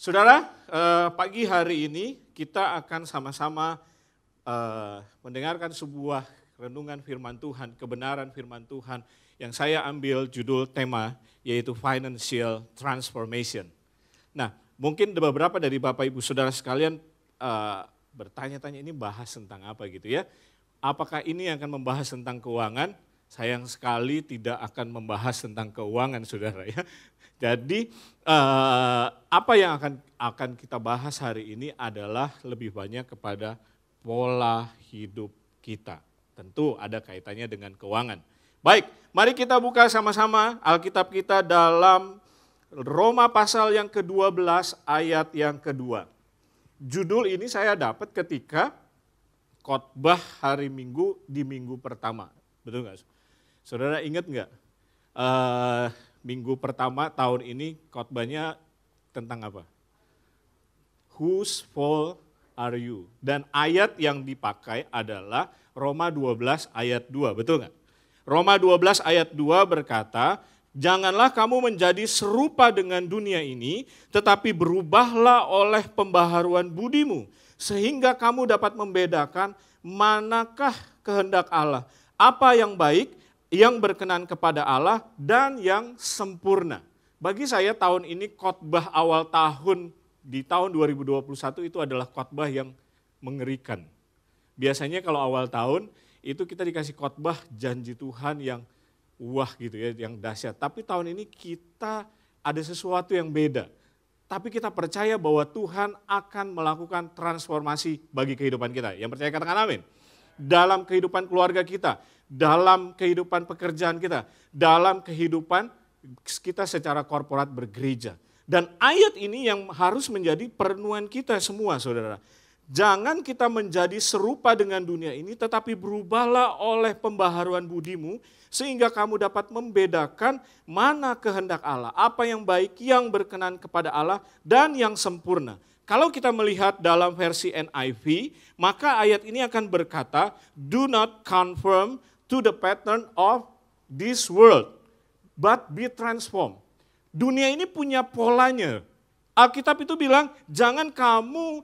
Saudara, pagi hari ini kita akan sama-sama mendengarkan sebuah renungan firman Tuhan, kebenaran firman Tuhan yang saya ambil judul tema yaitu Financial Transformation. Nah, mungkin beberapa dari Bapak Ibu Saudara sekalian bertanya-tanya ini bahas tentang apa gitu ya. Apakah ini akan membahas tentang keuangan? Sayang sekali tidak akan membahas tentang keuangan saudara ya. Jadi apa yang akan kita bahas hari ini adalah lebih banyak kepada pola hidup kita. Tentu ada kaitannya dengan keuangan. Baik, mari kita buka sama-sama Alkitab kita dalam Roma pasal yang ke-12 ayat yang kedua. Judul ini saya dapat ketika khotbah hari Minggu di minggu pertama. Betul nggak? Saudara ingat nggak? Minggu pertama tahun ini khotbahnya tentang apa? Whose fault are you? Dan ayat yang dipakai adalah Roma 12 ayat 2, betul nggak? Roma 12 ayat 2 berkata, janganlah kamu menjadi serupa dengan dunia ini, tetapi berubahlah oleh pembaharuan budimu, sehingga kamu dapat membedakan manakah kehendak Allah, apa yang baik, yang berkenan kepada Allah, dan yang sempurna. Bagi saya tahun ini khotbah awal tahun di tahun 2021 itu adalah khotbah yang mengerikan. Biasanya kalau awal tahun itu kita dikasih khotbah janji Tuhan yang wah gitu ya, yang dahsyat. Tapi tahun ini kita ada sesuatu yang beda. Tapi kita percaya bahwa Tuhan akan melakukan transformasi bagi kehidupan kita. Yang percaya katakan amin. Dalam kehidupan keluarga kita, dalam kehidupan pekerjaan kita, dalam kehidupan kita secara korporat bergereja. Dan ayat ini yang harus menjadi perenungan kita semua saudara. Jangan kita menjadi serupa dengan dunia ini, tetapi berubahlah oleh pembaharuan budimu, sehingga kamu dapat membedakan mana kehendak Allah, apa yang baik, yang berkenan kepada Allah, dan yang sempurna. Kalau kita melihat dalam versi NIV, maka ayat ini akan berkata, do not conform to the pattern of this world, but be transformed. Dunia ini punya polanya. Alkitab itu bilang, jangan kamu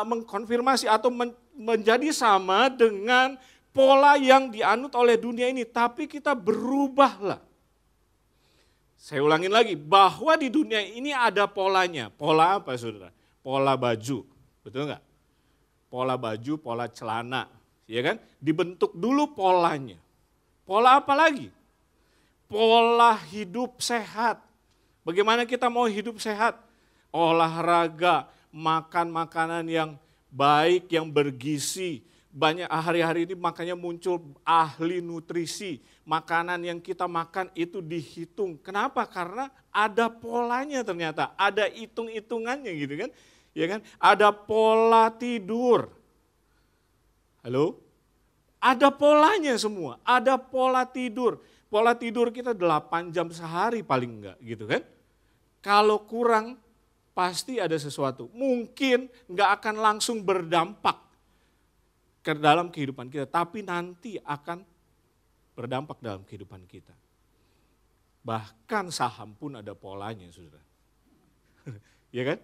mengkonfirmasi atau menjadi sama dengan pola yang dianut oleh dunia ini, tapi kita berubahlah. Saya ulangin lagi, bahwa di dunia ini ada polanya. Pola apa saudara? Pola baju, betul nggak? Pola baju, pola celana, ya kan? Dibentuk dulu polanya. Pola apa lagi? Pola hidup sehat. Bagaimana kita mau hidup sehat? Olahraga, makan makanan yang baik, yang bergizi. Banyak hari-hari ini makanya muncul ahli nutrisi. Makanan yang kita makan itu dihitung. Kenapa? Karena ada polanya ternyata, ada hitung-hitungannya gitu kan. Ya kan? Ada pola tidur. Halo? Ada polanya semua, ada pola tidur. Pola tidur kita 8 jam sehari paling enggak gitu kan. Kalau kurang pasti ada sesuatu. Mungkin enggak akan langsung berdampak ke dalam kehidupan kita, tapi nanti akan berdampak dalam kehidupan kita. Bahkan saham pun ada polanya, saudara. Ya kan?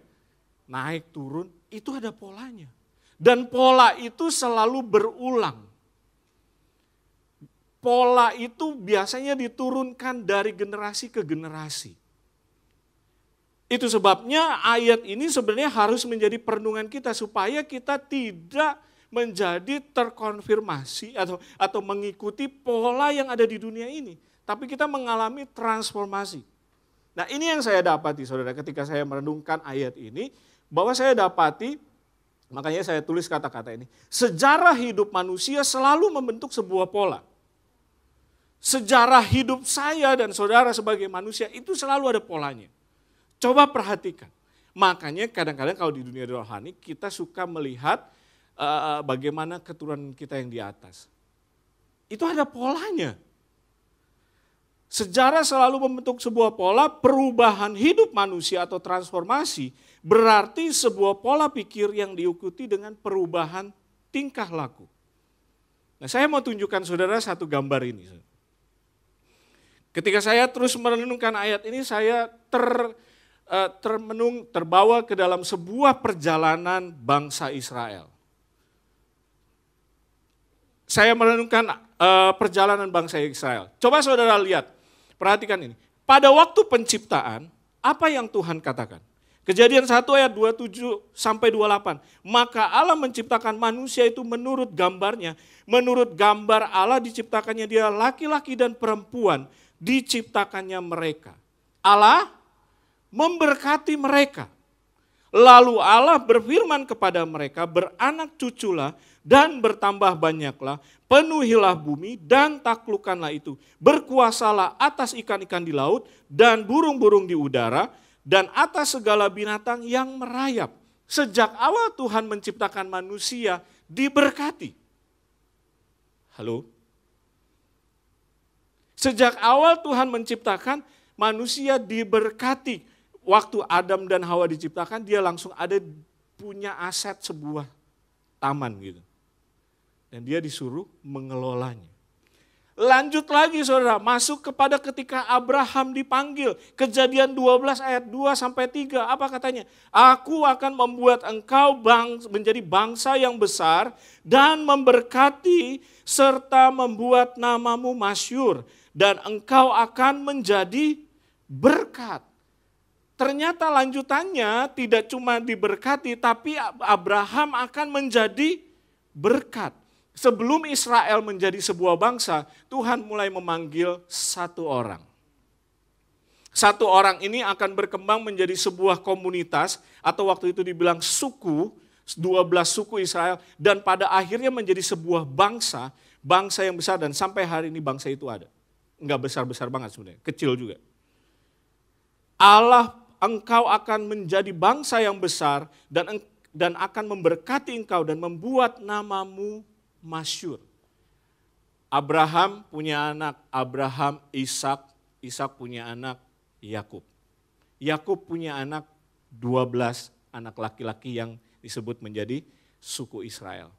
Naik turun itu ada polanya. Dan pola itu selalu berulang. Pola itu biasanya diturunkan dari generasi ke generasi. Itu sebabnya ayat ini sebenarnya harus menjadi perenungan kita supaya kita tidak menjadi terkonfirmasi atau mengikuti pola yang ada di dunia ini. Tapi kita mengalami transformasi. Nah ini yang saya dapati saudara ketika saya merenungkan ayat ini. Bahwa saya dapati, makanya saya tulis kata-kata ini. Sejarah hidup manusia selalu membentuk sebuah pola. Sejarah hidup saya dan saudara sebagai manusia itu selalu ada polanya. Coba perhatikan. Makanya kadang-kadang kalau di dunia rohani kita suka melihat bagaimana keturunan kita yang di atas. Itu ada polanya. Sejarah selalu membentuk sebuah pola, perubahan hidup manusia atau transformasi berarti sebuah pola pikir yang diikuti dengan perubahan tingkah laku. Nah, saya mau tunjukkan saudara satu gambar ini. Ketika saya terus merenungkan ayat ini, saya terbawa ke dalam sebuah perjalanan bangsa Israel. Saya merenungkan perjalanan bangsa Israel. Coba saudara lihat, perhatikan ini. Pada waktu penciptaan, apa yang Tuhan katakan? Kejadian 1 ayat 27 sampai 28. Maka Allah menciptakan manusia itu menurut gambarnya. Menurut gambar Allah diciptakannya dia laki-laki dan perempuan. Diciptakannya mereka. Allah memberkati mereka. Lalu Allah berfirman kepada mereka, beranak cuculah dan bertambah banyaklah, penuhilah bumi dan taklukkanlah itu. Berkuasalah atas ikan-ikan di laut dan burung-burung di udara, dan atas segala binatang yang merayap. Sejak awal Tuhan menciptakan manusia diberkati. Halo? Sejak awal Tuhan menciptakan manusia diberkati. Waktu Adam dan Hawa diciptakan, dia langsung ada punya aset sebuah taman gitu. Dan dia disuruh mengelolanya. Lanjut lagi saudara, masuk kepada ketika Abraham dipanggil. Kejadian 12 ayat 2 sampai 3, apa katanya? Aku akan membuat engkau menjadi bangsa yang besar dan memberkati serta membuat namamu masyhur. Dan engkau akan menjadi berkat. Ternyata lanjutannya tidak cuma diberkati, tapi Abraham akan menjadi berkat. Sebelum Israel menjadi sebuah bangsa, Tuhan mulai memanggil satu orang. Satu orang ini akan berkembang menjadi sebuah komunitas, atau waktu itu dibilang suku, 12 suku Israel, dan pada akhirnya menjadi sebuah bangsa, bangsa yang besar, dan sampai hari ini bangsa itu ada. Enggak besar-besar banget sebenarnya, kecil juga. Allah, engkau akan menjadi bangsa yang besar, dan akan memberkati engkau dan membuat namamu masyhur. Abraham punya anak Abraham, Ishak punya anak Yakub. Yakub punya anak 12 anak laki-laki yang disebut menjadi suku Israel.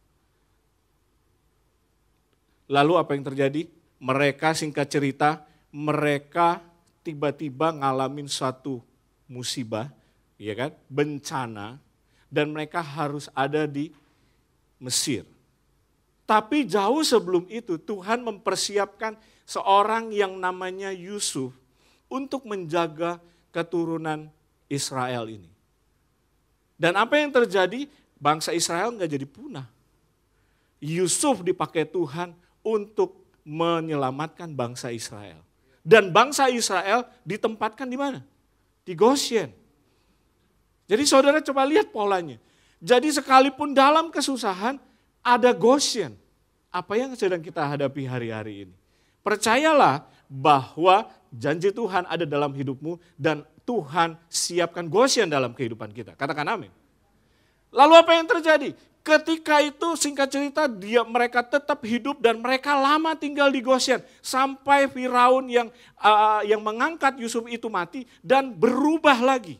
Lalu apa yang terjadi? Mereka, singkat cerita, mereka tiba-tiba ngalamin suatu musibah, ya kan? Bencana, dan mereka harus ada di Mesir. Tapi jauh sebelum itu Tuhan mempersiapkan seorang yang namanya Yusuf untuk menjaga keturunan Israel ini. Dan apa yang terjadi? Bangsa Israel nggak jadi punah. Yusuf dipakai Tuhan untuk menyelamatkan bangsa Israel. Dan bangsa Israel ditempatkan di mana? Di Goshen. Jadi saudara coba lihat polanya. Jadi sekalipun dalam kesusahan, ada Goshen. Apa yang sedang kita hadapi hari-hari ini? Percayalah bahwa janji Tuhan ada dalam hidupmu dan Tuhan siapkan Goshen dalam kehidupan kita. Katakan amin. Lalu apa yang terjadi? Ketika itu singkat cerita mereka tetap hidup dan mereka lama tinggal di Goshen. Sampai Firaun yang mengangkat Yusuf itu mati dan berubah lagi.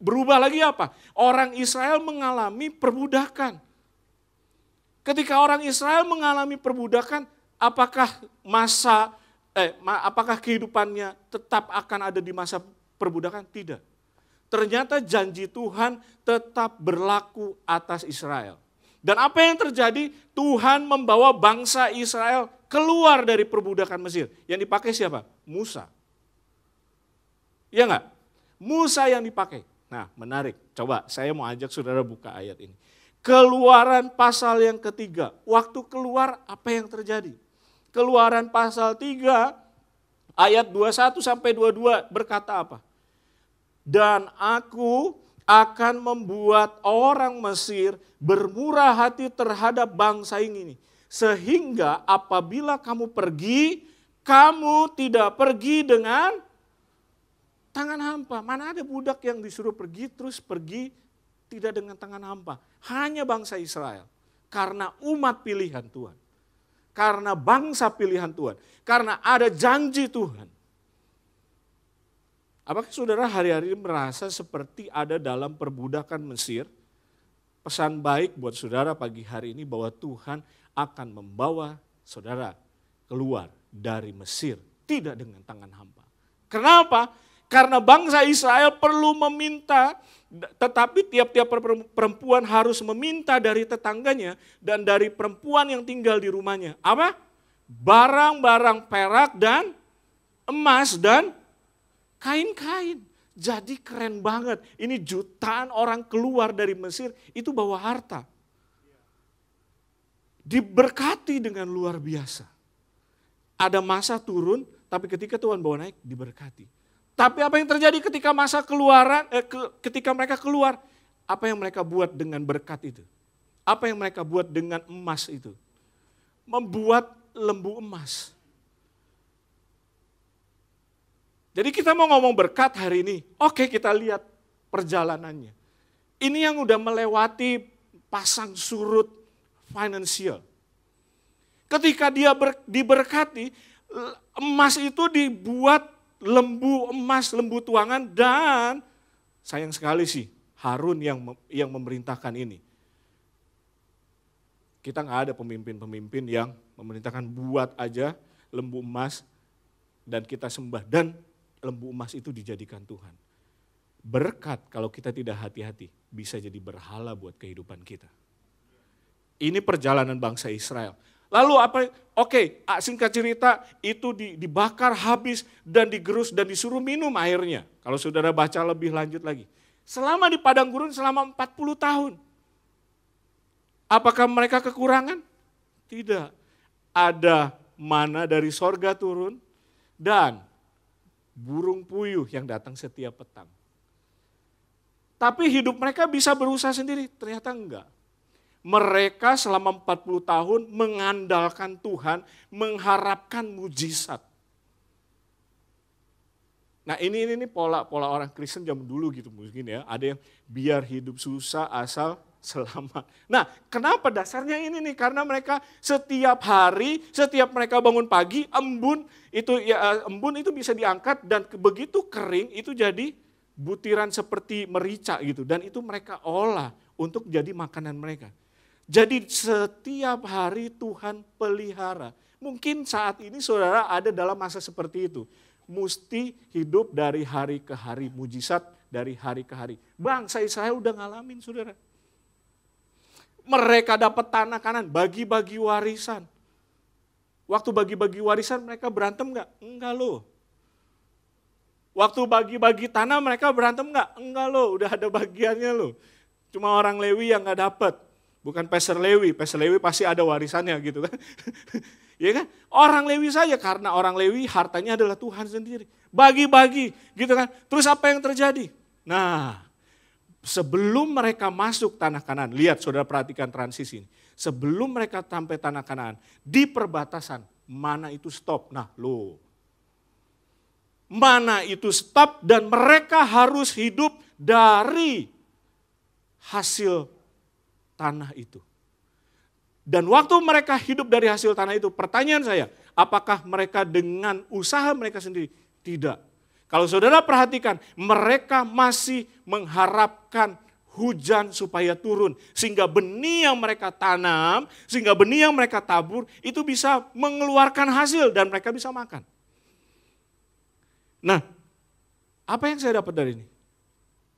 Berubah lagi apa? Orang Israel mengalami perbudakan. Ketika orang Israel mengalami perbudakan, apakah apakah kehidupannya tetap akan ada di masa perbudakan? Tidak. Ternyata janji Tuhan tetap berlaku atas Israel. Dan apa yang terjadi? Tuhan membawa bangsa Israel keluar dari perbudakan Mesir. Yang dipakai siapa? Musa. Iya enggak? Musa yang dipakai. Nah, menarik. Coba saya mau ajak saudara buka ayat ini. Keluaran pasal yang ketiga. Waktu keluar apa yang terjadi? Keluaran pasal 3 ayat 21 sampai 22 berkata apa? Dan aku akan membuat orang Mesir bermurah hati terhadap bangsa ini. Sehingga apabila kamu pergi, kamu tidak pergi dengan tangan hampa. Mana ada budak yang disuruh pergi terus pergi tidak dengan tangan hampa. Hanya bangsa Israel. Karena umat pilihan Tuhan. Karena bangsa pilihan Tuhan. Karena ada janji Tuhan. Apakah saudara hari-hari ini merasa seperti ada dalam perbudakan Mesir? Pesan baik buat saudara pagi hari ini bahwa Tuhan akan membawa saudara keluar dari Mesir. Tidak dengan tangan hampa. Kenapa? Karena bangsa Israel perlu meminta, tetapi tiap-tiap perempuan harus meminta dari tetangganya dan dari perempuan yang tinggal di rumahnya. Apa? Barang-barang perak dan emas dan kain-kain. Jadi keren banget. Ini jutaan orang keluar dari Mesir itu bawa harta. Diberkati dengan luar biasa. Ada masa turun, tapi ketika Tuhan bawa naik, diberkati. Tapi apa yang terjadi ketika masa keluaran, ketika mereka keluar, apa yang mereka buat dengan berkat itu? Apa yang mereka buat dengan emas itu? Membuat lembu emas. Jadi kita mau ngomong berkat hari ini, oke kita lihat perjalanannya. Ini yang udah melewati pasang surut finansial. Ketika dia diberkati, emas itu dibuat lembu emas, lembu tuangan, dan sayang sekali sih Harun yang memerintahkan ini. Kita nggak ada pemimpin-pemimpin yang memerintahkan buat aja lembu emas dan kita sembah dan lembu emas itu dijadikan Tuhan. Berkat kalau kita tidak hati-hati bisa jadi berhala buat kehidupan kita. Ini perjalanan bangsa Israel. Lalu apa? Oke, singkat cerita itu dibakar habis dan digerus dan disuruh minum airnya. Kalau saudara baca lebih lanjut lagi. Selama di padang gurun selama 40 tahun. Apakah mereka kekurangan? Tidak. Ada mana dari sorga turun dan burung puyuh yang datang setiap petang. Tapi hidup mereka bisa berusaha sendiri, ternyata enggak. Mereka selama 40 tahun mengandalkan Tuhan, mengharapkan mujizat. Nah ini pola orang Kristen zaman dulu gitu mungkin ya. Ada yang biar hidup susah asal selamat. Nah kenapa dasarnya ini nih? Karena mereka setiap hari, setiap mereka bangun pagi, embun itu bisa diangkat dan begitu kering itu jadi butiran seperti merica gitu. Dan itu mereka olah untuk jadi makanan mereka. Jadi setiap hari Tuhan pelihara. Mungkin saat ini saudara ada dalam masa seperti itu. Mesti hidup dari hari ke hari, mujizat dari hari ke hari. Bangsa Israel udah ngalamin saudara. Mereka dapat tanah Kanaan, bagi-bagi warisan. Waktu bagi-bagi warisan mereka berantem enggak? Enggak loh. Waktu bagi-bagi tanah mereka berantem enggak? Enggak loh, udah ada bagiannya loh. Cuma orang Lewi yang enggak dapat. Bukan Peser Lewi pasti ada warisannya gitu kan. Ya kan? Orang Lewi saja karena orang Lewi hartanya adalah Tuhan sendiri. Bagi-bagi gitu kan. Terus apa yang terjadi? Nah, sebelum mereka masuk tanah Kanaan, lihat saudara perhatikan transisi ini. Sebelum mereka sampai tanah Kanaan, di perbatasan, mana itu stop? Nah loh. Mana itu stop dan mereka harus hidup dari hasil tanah itu. Dan waktu mereka hidup dari hasil tanah itu, pertanyaan saya, apakah mereka dengan usaha mereka sendiri? Tidak. Kalau saudara perhatikan, mereka masih mengharapkan hujan supaya turun. Sehingga benih yang mereka tanam, sehingga benih yang mereka tabur, itu bisa mengeluarkan hasil dan mereka bisa makan. Nah, apa yang saya dapat dari ini?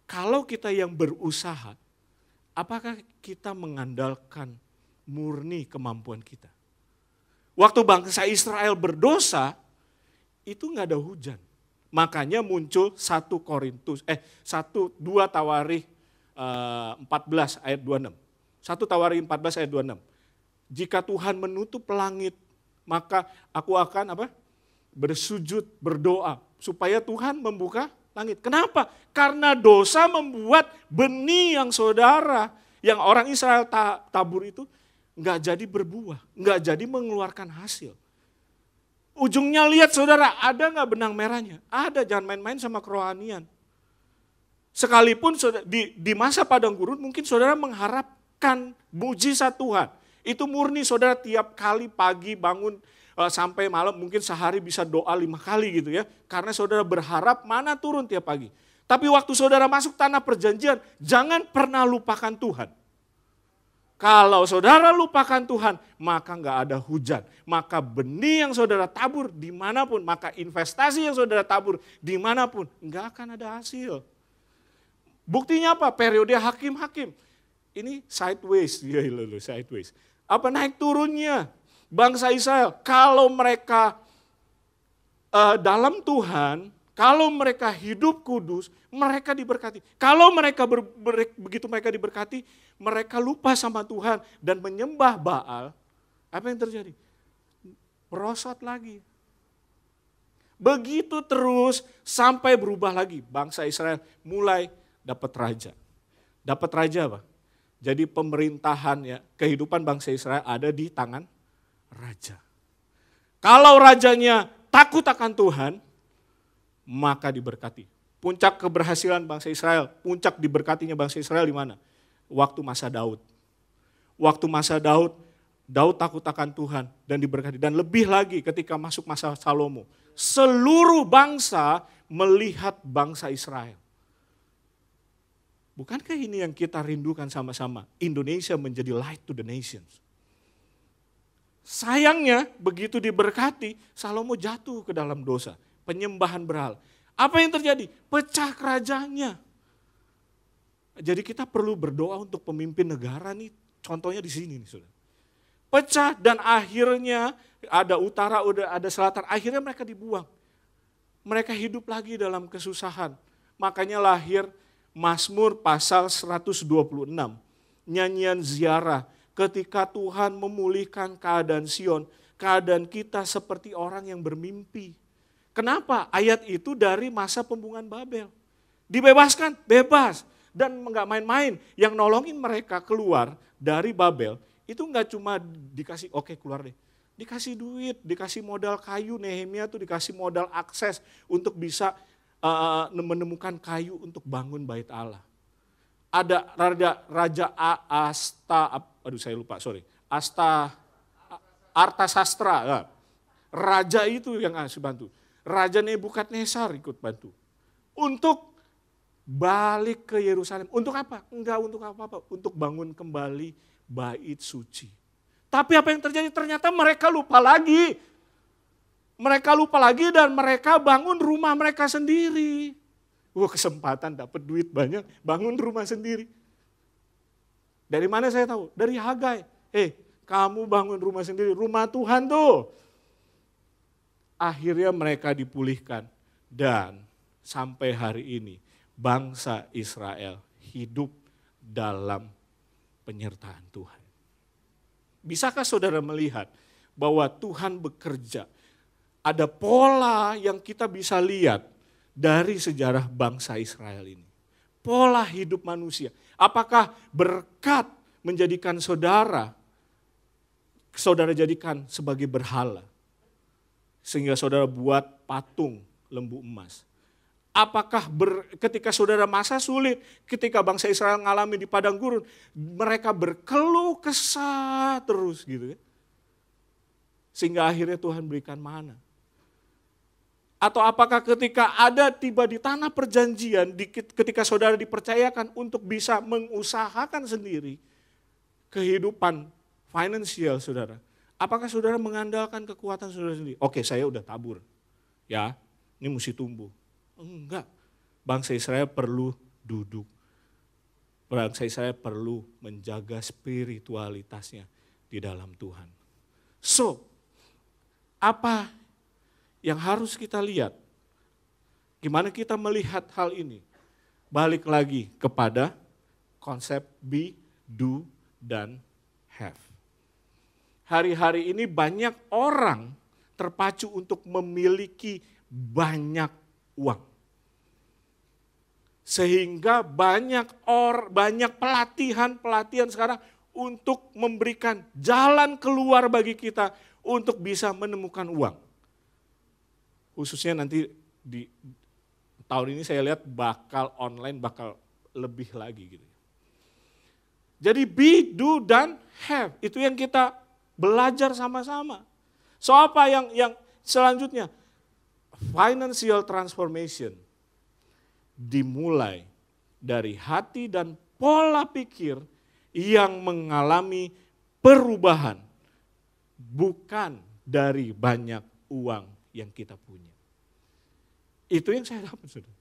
Kalau kita yang berusaha, apakah kita mengandalkan murni kemampuan kita? Waktu bangsa Israel berdosa, itu nggak ada hujan. Makanya muncul 2 Tawarikh 14 ayat 26. 1 Tawarikh 14 ayat 26. Jika Tuhan menutup langit, maka aku akan bersujud, berdoa supaya Tuhan membuka langit. Kenapa? Karena dosa membuat benih yang saudara, yang orang Israel tabur itu nggak jadi berbuah, nggak jadi mengeluarkan hasil. Ujungnya lihat saudara, ada nggak benang merahnya? Ada, jangan main-main sama kerohanian. Sekalipun di masa padang gurun mungkin saudara mengharapkan mujizat Tuhan. Itu murni saudara tiap kali pagi bangun sampai malam mungkin sehari bisa doa 5 kali gitu ya. Karena saudara berharap mana turun tiap pagi. Tapi waktu saudara masuk tanah perjanjian, jangan pernah lupakan Tuhan. Kalau saudara lupakan Tuhan, maka nggak ada hujan. Maka benih yang saudara tabur dimanapun, maka investasi yang saudara tabur dimanapun, nggak akan ada hasil. Buktinya apa? Periode hakim-hakim. Ini sideways, sideways. Apa naik turunnya? Bangsa Israel, kalau mereka dalam Tuhan, kalau mereka hidup kudus, mereka diberkati. Kalau mereka begitu mereka diberkati, mereka lupa sama Tuhan dan menyembah Baal, apa yang terjadi? Merosot lagi. Begitu terus sampai berubah lagi. Bangsa Israel mulai dapat raja. Dapat raja apa? Jadi pemerintahan ya, kehidupan bangsa Israel ada di tangan raja. Kalau rajanya takut akan Tuhan, maka diberkati. Puncak keberhasilan bangsa Israel, puncak diberkatinya bangsa Israel di mana? Waktu masa Daud. Waktu masa Daud, Daud takut akan Tuhan dan diberkati. Dan lebih lagi ketika masuk masa Salomo, seluruh bangsa melihat bangsa Israel. Bukankah ini yang kita rindukan sama-sama? Indonesia menjadi light to the nations. Sayangnya begitu diberkati, Salomo jatuh ke dalam dosa, penyembahan berhala. Apa yang terjadi? Pecah kerajaannya. Jadi kita perlu berdoa untuk pemimpin negara nih, contohnya di sini nih saudara. Pecah dan akhirnya ada utara, ada selatan, akhirnya mereka dibuang. Mereka hidup lagi dalam kesusahan. Makanya lahir Mazmur pasal 126, nyanyian ziarah. Ketika Tuhan memulihkan keadaan Sion, keadaan kita seperti orang yang bermimpi. Kenapa? Ayat itu dari masa pembuangan Babel. Dibebaskan, bebas. Dan nggak main-main, yang nolongin mereka keluar dari Babel, itu nggak cuma dikasih, oke keluar deh. Dikasih duit, dikasih modal kayu, Nehemia tuh dikasih modal akses untuk bisa menemukan kayu untuk bangun bait Allah. Ada Raja Artasastra, raja itu yang harus bantu. Raja Nebukadnezar ikut bantu. Untuk balik ke Yerusalem. Untuk apa? Enggak untuk apa-apa. Untuk bangun kembali bait suci. Tapi apa yang terjadi? Ternyata mereka lupa lagi. Mereka lupa lagi dan mereka bangun rumah mereka sendiri. Wah, kesempatan dapat duit banyak, bangun rumah sendiri. Dari mana saya tahu? Dari Hagai. Kamu bangun rumah sendiri, rumah Tuhan tuh. Akhirnya mereka dipulihkan dan sampai hari ini bangsa Israel hidup dalam penyertaan Tuhan. Bisakah saudara melihat bahwa Tuhan bekerja? Ada pola yang kita bisa lihat dari sejarah bangsa Israel ini. Pola hidup manusia. Apakah berkat menjadikan saudara jadikan sebagai berhala? Sehingga saudara buat patung lembu emas. Apakah ketika saudara masa sulit, ketika bangsa Israel mengalami di padang gurun, mereka berkeluh kesah terus gitu kan. Sehingga akhirnya Tuhan berikan mana. Atau apakah ketika ada tiba di tanah perjanjian, ketika saudara dipercayakan untuk bisa mengusahakan sendiri kehidupan finansial saudara, apakah saudara mengandalkan kekuatan saudara sendiri? Oke, saya udah tabur, ya ini mesti tumbuh. Enggak, bangsa Israel perlu duduk. Bangsa Israel perlu menjaga spiritualitasnya di dalam Tuhan. So, apa yang harus kita lihat? Gimana kita melihat hal ini? Balik lagi kepada konsep be, do, dan have. Hari-hari ini banyak orang terpacu untuk memiliki banyak uang. Sehingga banyak pelatihan sekarang untuk memberikan jalan keluar bagi kita untuk bisa menemukan uang. Khususnya nanti di tahun ini saya lihat bakal online, bakal lebih lagi gitu. Jadi be, do, dan have, itu yang kita belajar sama-sama. So apa yang selanjutnya? Financial transformation dimulai dari hati dan pola pikir yang mengalami perubahan bukan dari banyak uang yang kita punya. Itu yang saya dapat, saudara.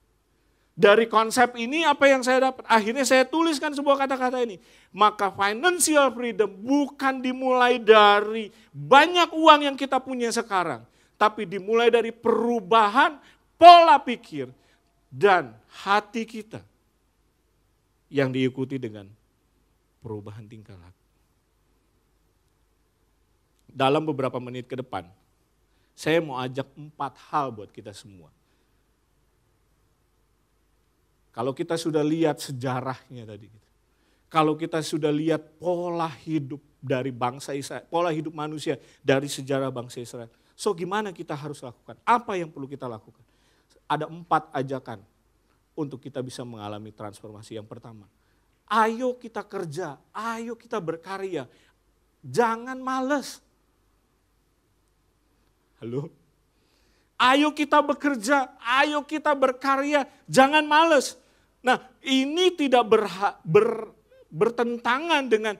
Dari konsep ini apa yang saya dapat? Akhirnya saya tuliskan sebuah kata-kata ini. Maka financial freedom bukan dimulai dari banyak uang yang kita punya sekarang. Tapi dimulai dari perubahan pola pikir dan hati kita. Yang diikuti dengan perubahan tingkah laku. Dalam beberapa menit ke depan, saya mau ajak 4 hal buat kita semua. Kalau kita sudah lihat sejarahnya tadi, kalau kita sudah lihat pola hidup dari bangsa Israel, pola hidup manusia dari sejarah bangsa Israel. So gimana kita harus lakukan? Apa yang perlu kita lakukan? Ada 4 ajakan untuk kita bisa mengalami transformasi. Yang pertama, ayo kita kerja, ayo kita berkarya, jangan malas. Halo? Ayo kita bekerja, ayo kita berkarya, jangan malas. Nah, ini tidak bertentangan dengan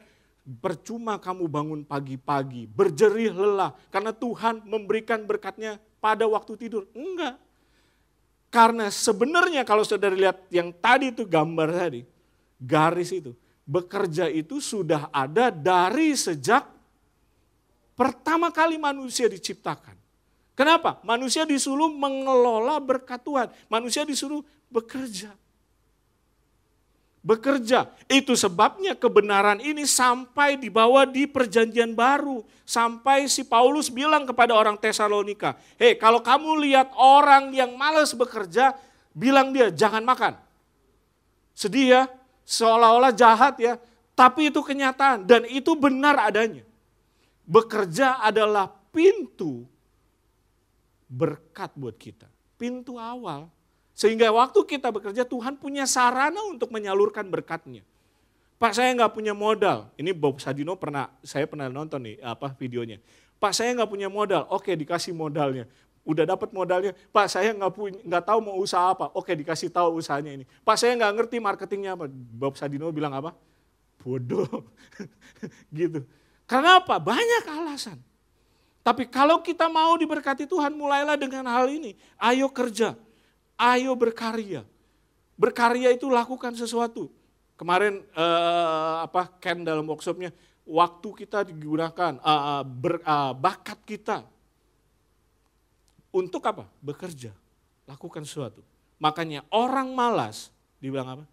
percuma kamu bangun pagi-pagi, berjerih lelah, karena Tuhan memberikan berkatnya pada waktu tidur. Enggak. Karena sebenarnya kalau saudara lihat yang tadi itu gambar tadi, garis itu, bekerja itu sudah ada dari sejak pertama kali manusia diciptakan. Kenapa? Manusia disuruh mengelola berkat Tuhan. Manusia disuruh bekerja. Bekerja. Itu sebabnya kebenaran ini sampai dibawa di perjanjian baru. Sampai si Paulus bilang kepada orang Tesalonika, hei kalau kamu lihat orang yang malas bekerja, bilang dia jangan makan. Sedih ya, seolah-olah jahat ya, tapi itu kenyataan dan itu benar adanya. Bekerja adalah pintu berkat buat kita, pintu awal. Sehingga waktu kita bekerja Tuhan punya sarana untuk menyalurkan berkatnya. Pak saya nggak punya modal, ini Bob Sadino saya pernah nonton nih videonya. Pak saya nggak punya modal, oke dikasih modalnya. Udah dapat modalnya, Pak saya nggak tahu mau usaha apa, oke dikasih tahu usahanya ini. Pak saya nggak ngerti marketingnya apa, Bob Sadino bilang apa? Bodoh, gitu. Karena apa? Banyak alasan. Tapi kalau kita mau diberkati Tuhan, mulailah dengan hal ini. Ayo kerja, ayo berkarya. Berkarya itu lakukan sesuatu. Kemarin Ken dalam workshopnya, waktu kita digunakan, bakat kita. Untuk apa? Bekerja, lakukan sesuatu. Makanya orang malas, dibilang apa?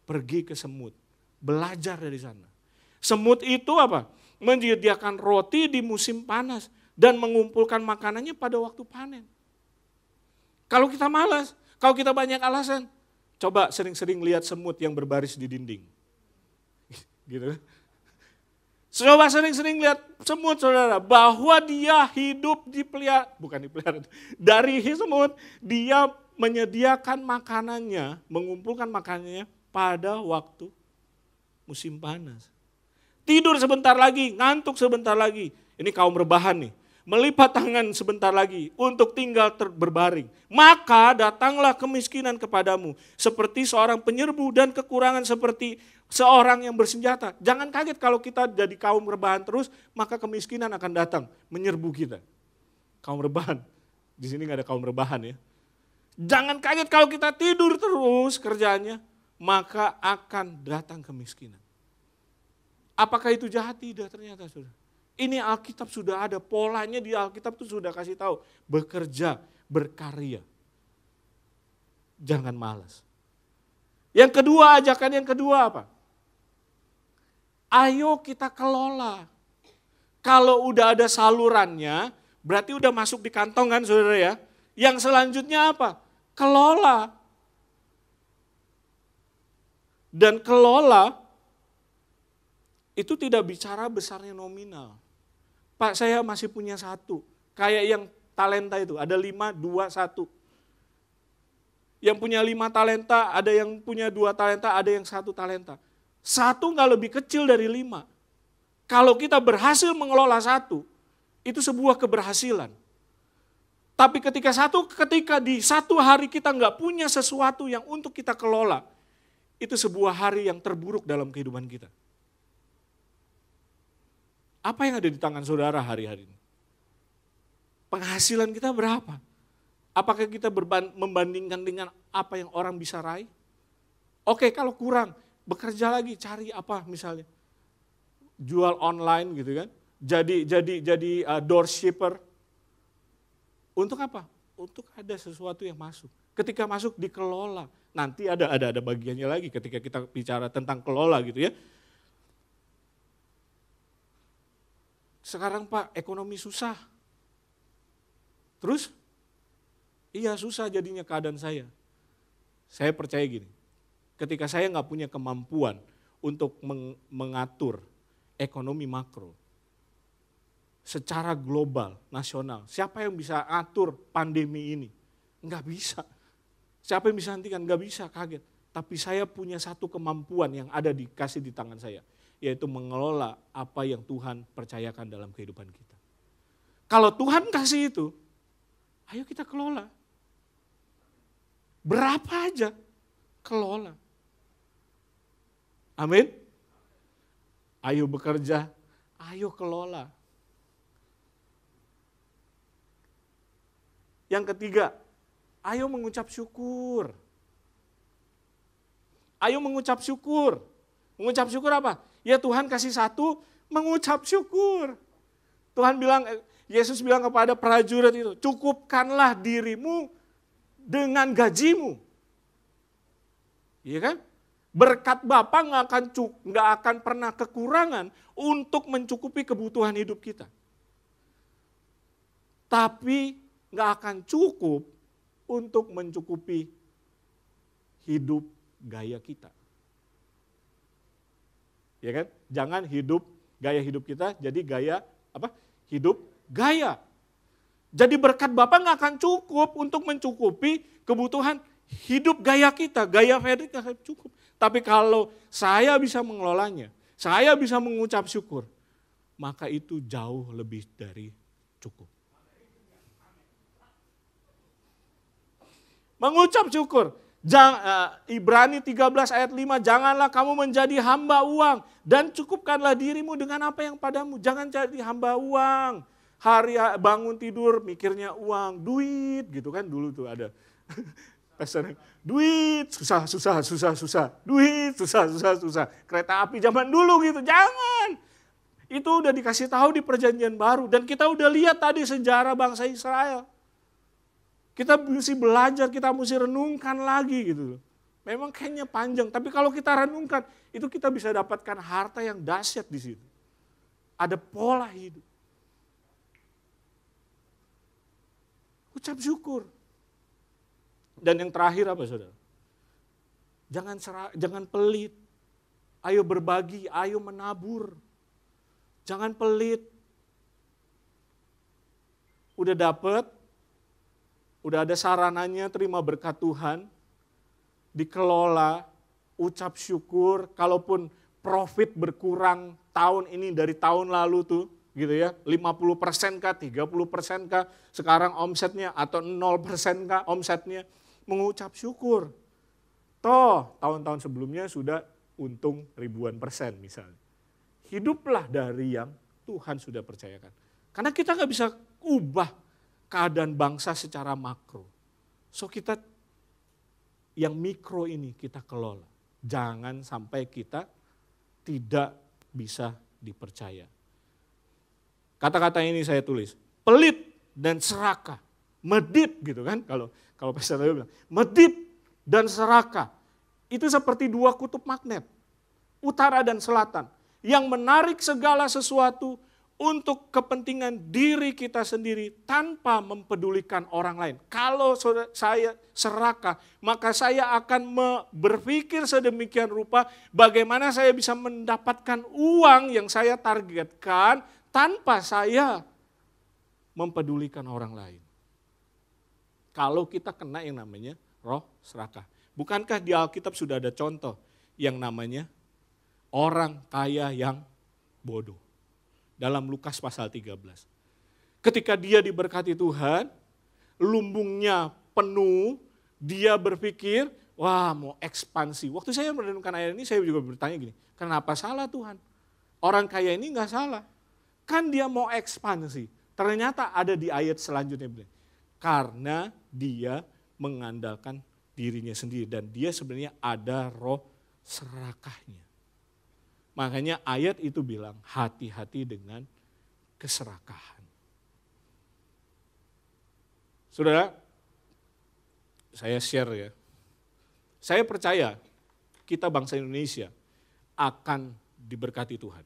Pergi ke semut, belajar dari sana. Semut itu apa? Menyediakan roti di musim panas. Dan mengumpulkan makanannya pada waktu panen. Kalau kita malas, kalau kita banyak alasan, coba sering-sering lihat semut yang berbaris di dinding. Gitu. Coba sering-sering lihat semut saudara, bahwa dia hidup dari semut, dia menyediakan makanannya, mengumpulkan makanannya pada waktu musim panas. Tidur sebentar lagi, ngantuk sebentar lagi. Ini kaum rebahan nih. Melipat tangan sebentar lagi untuk tinggal berbaring. Maka datanglah kemiskinan kepadamu. Seperti seorang penyerbu dan kekurangan seperti seorang yang bersenjata. Jangan kaget kalau kita jadi kaum rebahan terus, maka kemiskinan akan datang menyerbu kita. Kaum rebahan, di sini nggak ada kaum rebahan ya. Jangan kaget kalau kita tidur terus kerjaannya, maka akan datang kemiskinan. Apakah itu jahat? Tidak ternyata saudara. Ini Alkitab sudah ada, polanya di Alkitab itu sudah kasih tahu. Bekerja, berkarya. Jangan malas. Yang kedua, ajakan yang kedua apa? Ayo kita kelola. Kalau udah ada salurannya, berarti udah masuk di kantong kan saudara ya. Yang selanjutnya apa? Kelola. Dan kelola itu tidak bicara besarnya nominal. Pak saya masih punya 1, kayak yang talenta itu, ada 5, 2, 1. Yang punya 5 talenta, ada yang punya 2 talenta, ada yang 1 talenta. 1 nggak lebih kecil dari 5. Kalau kita berhasil mengelola 1, itu sebuah keberhasilan. Tapi ketika di satu hari kita nggak punya sesuatu yang untuk kita kelola, itu sebuah hari yang terburuk dalam kehidupan kita. Apa yang ada di tangan saudara hari-hari ini? Penghasilan kita berapa? Apakah kita membandingkan dengan apa yang orang bisa raih? Oke, kalau kurang, bekerja lagi, cari apa misalnya? Jual online gitu kan? Jadi doorshipper. Untuk apa? Untuk ada sesuatu yang masuk. Ketika masuk dikelola. Nanti ada bagiannya lagi ketika kita bicara tentang kelola gitu ya. Sekarang Pak, ekonomi susah. Terus? Iya susah jadinya keadaan saya. Saya percaya gini, ketika saya nggak punya kemampuan untuk mengatur ekonomi makro, secara global, nasional, siapa yang bisa atur pandemi ini? Nggak bisa. Siapa yang bisa hentikan? Nggak bisa, kaget. Tapi saya punya satu kemampuan yang ada dikasih di tangan saya, yaitu mengelola apa yang Tuhan percayakan dalam kehidupan kita. Kalau Tuhan kasih itu, ayo kita kelola. Berapa aja, kelola. Amin. Ayo bekerja, ayo kelola. Yang ketiga, ayo mengucap syukur. Ayo mengucap syukur. Mengucap syukur apa? Ya Tuhan kasih satu, mengucap syukur. Tuhan bilang, Yesus bilang kepada prajurit itu, cukupkanlah dirimu dengan gajimu. Iya kan? Berkat Bapa nggak akan pernah kekurangan untuk mencukupi kebutuhan hidup kita. Tapi nggak akan cukup untuk mencukupi hidup gaya kita. Ya kan? Jangan gaya hidup kita jadi gaya apa? Hidup gaya. Jadi berkat Bapa nggak akan cukup untuk mencukupi kebutuhan hidup gaya kita. Gaya Fredrik nggak akan cukup. Tapi kalau saya bisa mengelolanya, saya bisa mengucap syukur, maka itu jauh lebih dari cukup. Mengucap syukur. Ibrani 13 ayat 5, janganlah kamu menjadi hamba uang dan cukupkanlah dirimu dengan apa yang padamu. Jangan jadi hamba uang. Hari bangun tidur mikirnya uang, duit gitu kan, dulu tuh ada pesan, duit susah, duit susah. Kereta api zaman dulu gitu, jangan. Itu udah dikasih tahu di perjanjian baru dan kita udah lihat tadi sejarah bangsa Israel. Kita mesti belajar, kita mesti renungkan lagi gitu. Memang kayaknya panjang, tapi kalau kita renungkan, itu kita bisa dapatkan harta yang dahsyat di situ. Ada pola hidup. Ucap syukur. Dan yang terakhir apa saudara? Jangan pelit. Ayo berbagi, ayo menabur. Jangan pelit. Udah dapet, udah ada sarananya, terima berkat Tuhan, dikelola, ucap syukur, kalaupun profit berkurang tahun ini dari tahun lalu tuh, gitu ya, 50% kah, 30% kah, sekarang omsetnya atau 0% kah omsetnya, mengucap syukur. Toh, tahun-tahun sebelumnya sudah untung ribuan persen misalnya. Hiduplah dari yang Tuhan sudah percayakan. Karena kita nggak bisa ubah keadaan bangsa secara makro. So kita yang mikro ini kita kelola. Jangan sampai kita tidak bisa dipercaya. Kata-kata ini saya tulis, pelit dan serakah, medit gitu kan, kalau Pastor bilang, medit dan serakah, itu seperti dua kutub magnet, utara dan selatan, yang menarik segala sesuatu untuk kepentingan diri kita sendiri tanpa mempedulikan orang lain. Kalau saya serakah, maka saya akan berpikir sedemikian rupa bagaimana saya bisa mendapatkan uang yang saya targetkan tanpa saya mempedulikan orang lain. Kalau kita kena yang namanya roh serakah. Bukankah di Alkitab sudah ada contoh yang namanya orang kaya yang bodoh? Dalam Lukas pasal 13. Ketika dia diberkati Tuhan, lumbungnya penuh, dia berpikir, wah mau ekspansi. Waktu saya merenungkan ayat ini, saya juga bertanya gini, kenapa salah Tuhan? Orang kaya ini enggak salah. Kan dia mau ekspansi. Ternyata ada di ayat selanjutnya. Karena dia mengandalkan dirinya sendiri. Dan dia sebenarnya ada roh serakahnya. Makanya ayat itu bilang hati-hati dengan keserakahan. Saudara, saya share ya. Saya percaya kita bangsa Indonesia akan diberkati Tuhan.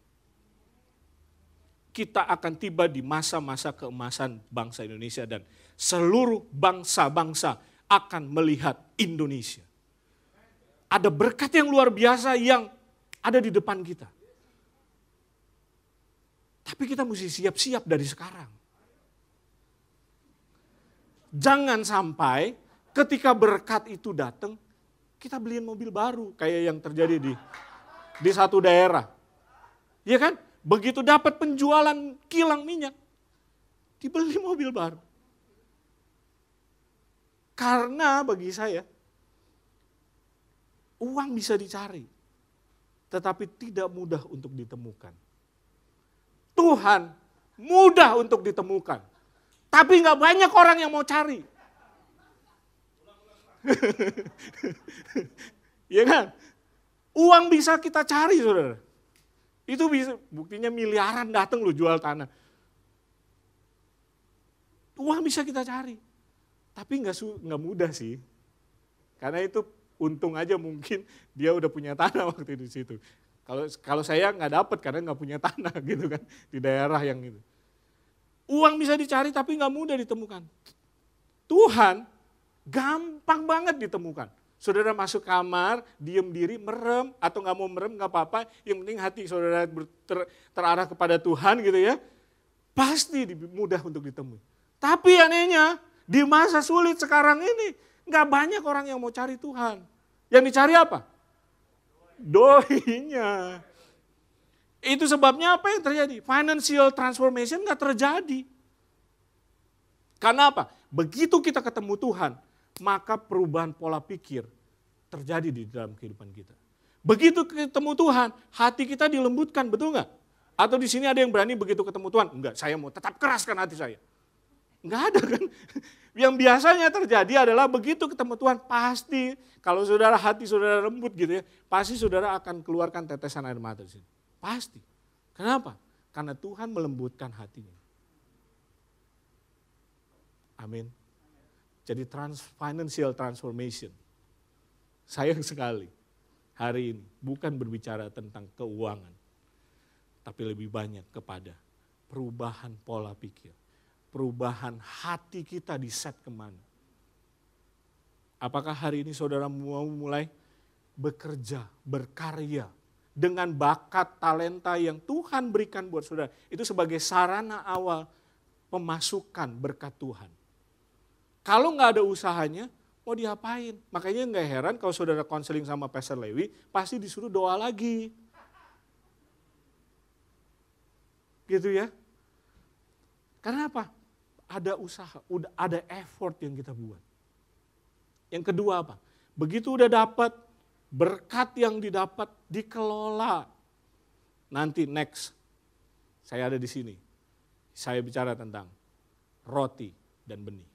Kita akan tiba di masa-masa keemasan bangsa Indonesia dan seluruh bangsa-bangsa akan melihat Indonesia. Ada berkat yang luar biasa yang ada di depan kita. Tapi kita mesti siap-siap dari sekarang. Jangan sampai ketika berkat itu datang, kita beliin mobil baru kayak yang terjadi di satu daerah. Ya kan? Begitu dapat penjualan kilang minyak, dibeli mobil baru. Karena bagi saya, uang bisa dicari, tetapi tidak mudah untuk ditemukan. Tuhan mudah untuk ditemukan, tapi nggak banyak orang yang mau cari. Ya kan? Uang bisa kita cari, saudara. Itu bisa, buktinya miliaran datang lu jual tanah. Uang bisa kita cari, tapi nggak mudah sih. Karena itu untung aja mungkin dia udah punya tanah waktu di situ. Kalau saya nggak dapat karena nggak punya tanah gitu kan di daerah yang itu. Uang bisa dicari tapi nggak mudah ditemukan. Tuhan gampang banget ditemukan. Saudara masuk kamar, diem diri, merem, atau nggak mau merem nggak apa-apa. Yang penting hati saudara terarah kepada Tuhan gitu ya. Pasti mudah untuk ditemui. Tapi anehnya di masa sulit sekarang ini nggak banyak orang yang mau cari Tuhan. Yang dicari apa? Doinya. Itu sebabnya apa yang terjadi? Financial transformation nggak terjadi. Karena apa? Begitu kita ketemu Tuhan, maka perubahan pola pikir terjadi di dalam kehidupan kita. Begitu ketemu Tuhan, hati kita dilembutkan, betul nggak? Atau di sini ada yang berani begitu ketemu Tuhan? Enggak, saya mau tetap keraskan hati saya. Enggak ada kan? Yang biasanya terjadi adalah begitu ketemu Tuhan, pasti kalau saudara hati saudara lembut gitu ya, pasti saudara akan keluarkan tetesan air mata di sini. Pasti. Kenapa? Karena Tuhan melembutkan hatinya. Amin. Jadi financial transformation. Sayang sekali hari ini bukan berbicara tentang keuangan, tapi lebih banyak kepada perubahan pola pikir. Perubahan hati kita di set kemana. Apakah hari ini saudara mau mulai bekerja, berkarya dengan bakat, talenta yang Tuhan berikan buat saudara. Itu sebagai sarana awal pemasukan berkat Tuhan. Kalau nggak ada usahanya, mau diapain? Makanya nggak heran kalau saudara konseling sama Pastor Lewi, pasti disuruh doa lagi. Gitu ya. Karena apa? Ada usaha, ada effort yang kita buat. Yang kedua apa? Begitu udah dapat, berkat yang didapat dikelola. Nanti next, saya ada di sini. Saya bicara tentang roti dan benih.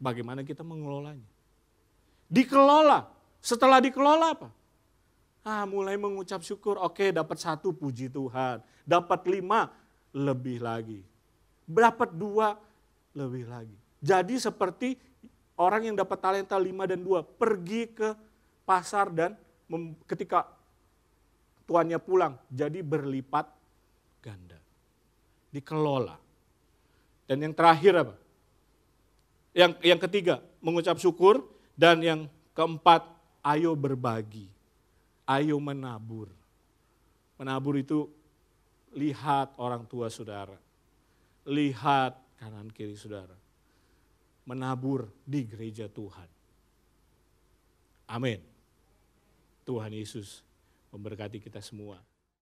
Bagaimana kita mengelolanya? Dikelola. Setelah dikelola apa? Mulai mengucap syukur. Oke, dapat 1, puji Tuhan. Dapat 5, lebih lagi. Dapat 2, lebih lagi. Jadi seperti orang yang dapat talenta 5 dan 2, pergi ke pasar dan ketika tuannya pulang, jadi berlipat ganda. Dikelola. Dan yang terakhir apa? Yang ketiga, mengucap syukur. Dan yang keempat, ayo berbagi. Ayo menabur. Menabur itu lihat orang tua saudara. Lihat kanan kiri saudara. Menabur di gereja Tuhan. Amin. Tuhan Yesus memberkati kita semua.